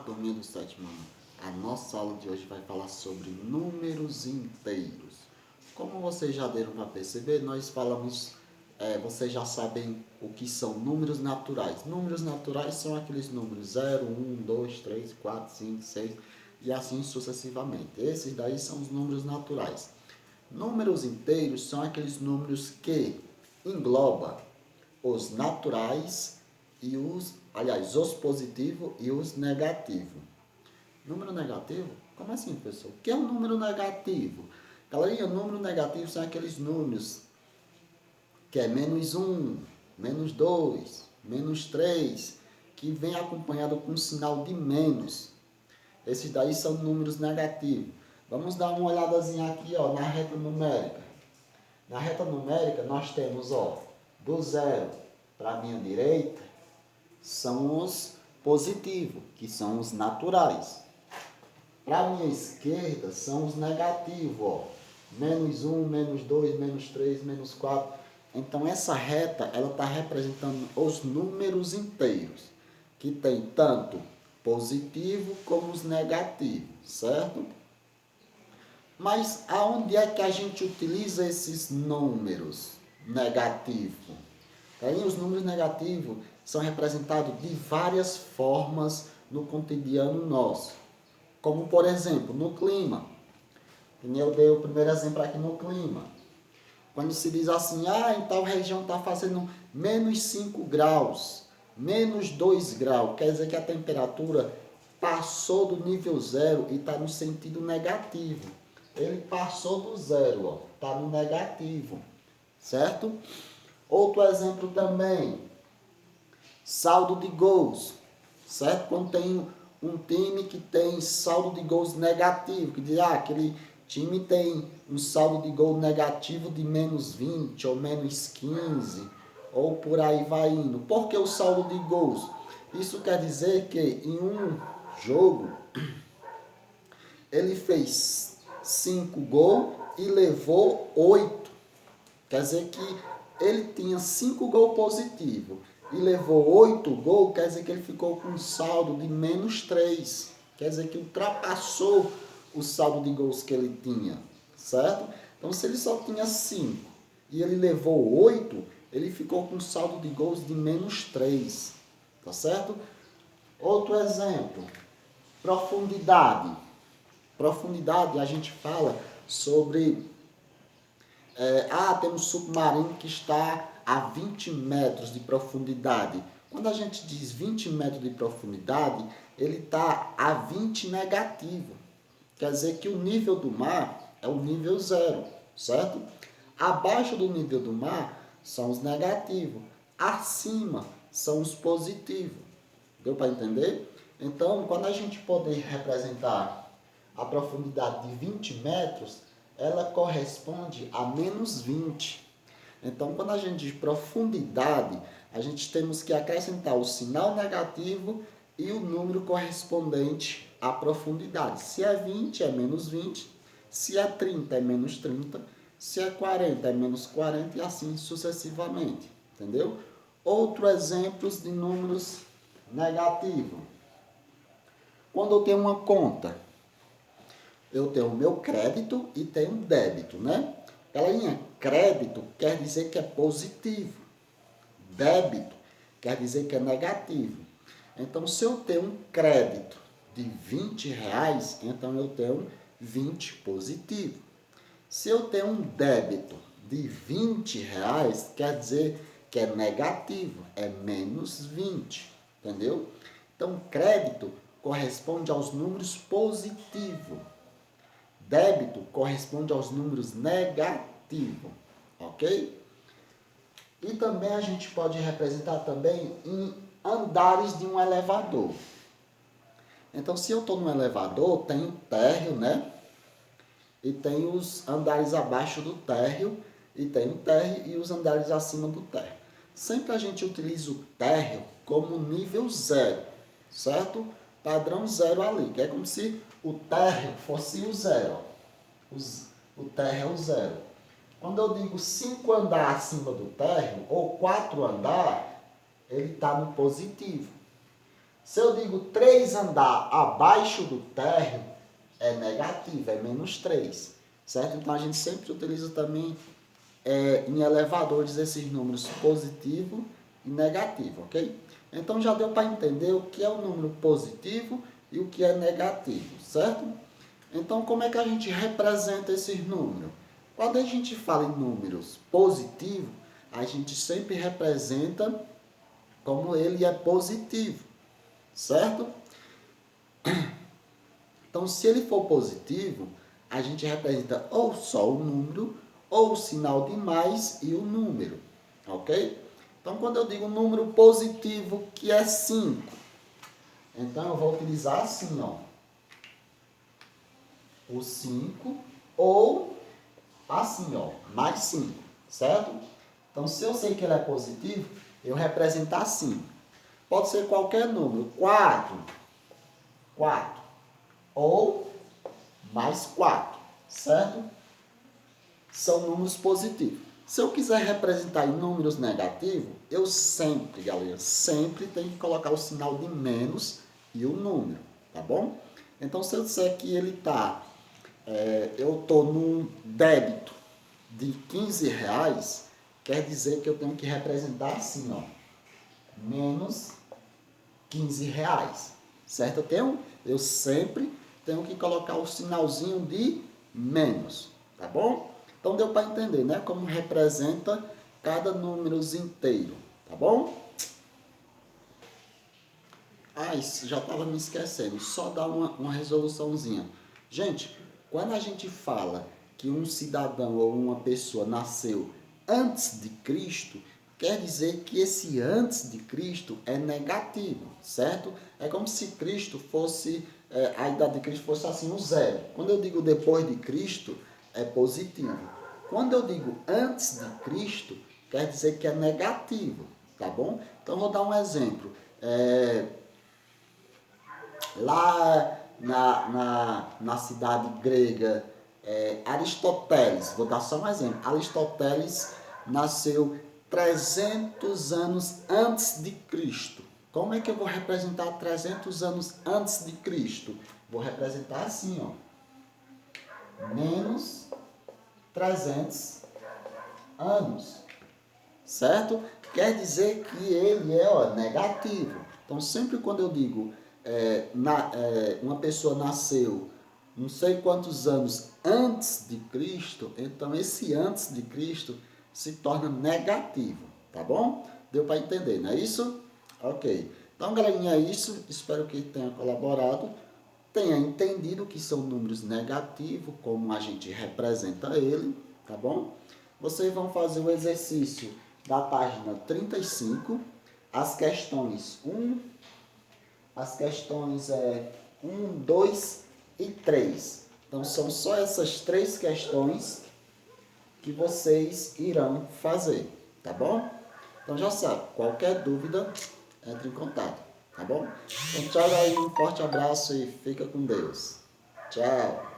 turminha do sétimo ano. A nossa aula de hoje vai falar sobre números inteiros. Como vocês já deram para perceber, nós falamos, vocês já sabem o que são números naturais. Números naturais são aqueles números 0, 1, 2, 3, 4, 5, 6 e assim sucessivamente. Esses daí são os números naturais. Números inteiros são aqueles números que engloba os naturais e os positivos e os negativos. Número negativo? Como assim, professor? O que é um número negativo? Galerinha, número negativo são aqueles números que é -1, -2, -3, que vem acompanhado com um sinal de menos. Esses daí são números negativos. Vamos dar uma olhadazinha aqui, ó, na reta numérica. Na reta numérica nós temos, ó, do 0 para a minha direita, são os positivos, que são os naturais. Para a minha esquerda, são os negativos, ó. -1, -2, -3, -4. Então, essa reta, ela está representando os números inteiros, que tem tanto positivo como os negativos, certo? Mas aonde é que a gente utiliza esses números negativos? Aí os números negativos são representados de várias formas no cotidiano nosso. Como, por exemplo, no clima. Eu dei o primeiro exemplo aqui no clima. Quando se diz assim, em tal região está fazendo -5 graus, -2 graus, quer dizer que a temperatura passou do nível 0 e está no sentido negativo. Ele passou do 0, ó, está no negativo, certo? Outro exemplo também, saldo de gols, certo? Quando tem um time que tem saldo de gols negativo, que diz, aquele time tem um saldo de gol negativo de -20 ou -15, ou por aí vai indo. Por que o saldo de gols? Isso quer dizer que em um jogo, ele fez 5 gols e levou 8. Quer dizer que ele tinha 5 gols positivos e levou 8 gols, quer dizer que ele ficou com um saldo de -3. Quer dizer que ultrapassou o saldo de gols que ele tinha, certo? Então, se ele só tinha 5 e ele levou 8, ele ficou com um saldo de gols de -3, tá certo? Outro exemplo, profundidade. Profundidade, a gente fala sobre... tem um submarino que está a 20 metros de profundidade. Quando a gente diz 20 metros de profundidade, ele está a 20 negativo. Quer dizer que o nível do mar é o nível 0, certo? Abaixo do nível do mar são os negativos. Acima são os positivos. Deu para entender? Então, quando a gente poder representar a profundidade de 20 metros, ela corresponde a -20. Então, quando a gente diz profundidade, a gente temos que acrescentar o sinal negativo e o número correspondente à profundidade. Se é 20, é -20. Se é 30, é -30. Se é 40, é -40 e assim sucessivamente. Entendeu? Outro exemplo de números negativos. Quando eu tenho uma conta, eu tenho o meu crédito e tenho um débito, né? Galerinha, crédito quer dizer que é positivo. Débito quer dizer que é negativo. Então, se eu tenho um crédito de R$20, então eu tenho 20 positivo. Se eu tenho um débito de R$20, quer dizer que é negativo, é -20, entendeu? Então, crédito corresponde aos números positivos. Débito corresponde aos números negativos, ok? E também a gente pode representar também em andares de um elevador. Então, se eu estou no elevador, tem o térreo, né? E tem os andares abaixo do térreo, e tem o térreo e os andares acima do térreo. Sempre a gente utiliza o térreo como nível 0, certo? Padrão 0 ali, que é como se o térreo fosse o 0. O térreo é o 0. Quando eu digo 5 andar acima do térreo, ou 4 andar, ele está no positivo. Se eu digo 3 andar abaixo do térreo, é negativo, é menos 3, certo? Então a gente sempre utiliza também em elevadores esses números positivo e negativo, ok? Então já deu para entender o que é o número positivo e o que é negativo, certo? Então como é que a gente representa esses números? Quando a gente fala em números positivos, a gente sempre representa como ele é positivo, certo? Então, se ele for positivo, a gente representa ou só o número, ou o sinal de mais e o número, ok? Então, quando eu digo um número positivo, que é 5, então eu vou utilizar assim, ó, o 5, ou assim, ó, mais 5, certo? Então, se eu sei que ele é positivo, eu represento assim. Pode ser qualquer número, 4, ou mais 4, certo? São números positivos. Se eu quiser representar em números negativos, eu sempre, galera, sempre tenho que colocar o sinal de menos e o número, tá bom? Então, se eu disser que ele está, eu estou num débito de 15 reais, quer dizer que eu tenho que representar assim, ó, menos 15 reais, certo? Eu sempre tenho que colocar o sinalzinho de menos, tá bom? Então deu para entender, né? Como representa cada número inteiro, tá bom? Ah, isso, já estava me esquecendo, só dar uma resoluçãozinha. Gente, quando a gente fala que um cidadão ou uma pessoa nasceu antes de Cristo, quer dizer que esse antes de Cristo é negativo, certo? É como se Cristo fosse, a idade de Cristo fosse assim, um zero. Quando eu digo depois de Cristo, é positivo. Quando eu digo antes de Cristo, quer dizer que é negativo, tá bom? Então, vou dar um exemplo. Lá na cidade grega, Aristóteles, vou dar só um exemplo, Aristóteles nasceu 300 anos antes de Cristo. Como é que eu vou representar 300 anos antes de Cristo? Vou representar assim, ó, menos 300 anos, certo? Quer dizer que ele é negativo. Então, sempre quando eu digo uma pessoa nasceu não sei quantos anos antes de Cristo, então esse antes de Cristo se torna negativo, tá bom? Deu para entender, não é isso? Ok. Então, galerinha, é isso. Espero que tenha colaborado, tenha entendido que são números negativos, como a gente representa ele, tá bom? Vocês vão fazer o exercício da página 35, as questões 1, 2 e 3. Então, são só essas 3 questões que vocês irão fazer, tá bom? Então, já sabe, qualquer dúvida, entre em contato, tá bom? Então, tchau, galera, um forte abraço e fica com Deus. Tchau!